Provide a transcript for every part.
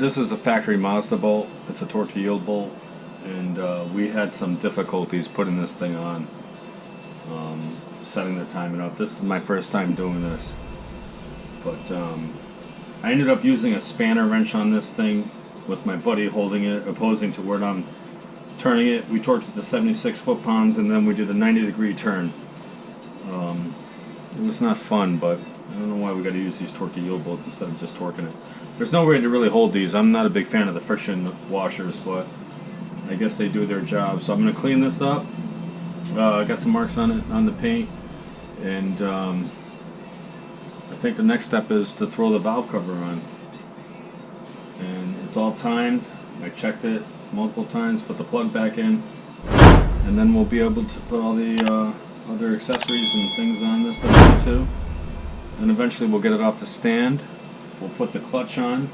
This is a factory Mazda bolt. It's a torque yield bolt, and we had some difficulties putting this thing on, setting the timing up. This is my first time doing this, but I ended up using a spanner wrench on this thing with my buddy holding it, opposing to where I'm turning it. We torqued it to 76 foot-pounds, and then we did a 90-degree turn. It was not fun, but I don't know why we got to use these torque yield bolts instead of just torquing it. There's no way to really hold these. I'm not a big fan of the friction washers, but I guess they do their job. So I'm going to clean this up. I got some marks on it, on the paint, and I think the next step is to throw the valve cover on. And it's all timed. I checked it multiple times, put the plug back in, and then we'll be able to put all the other accessories and things on this that we need to. And eventually we'll get it off the stand. We'll put the clutch on,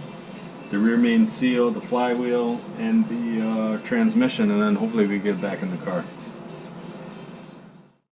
the rear main seal, the flywheel, and the transmission, and then hopefully we get it back in the car.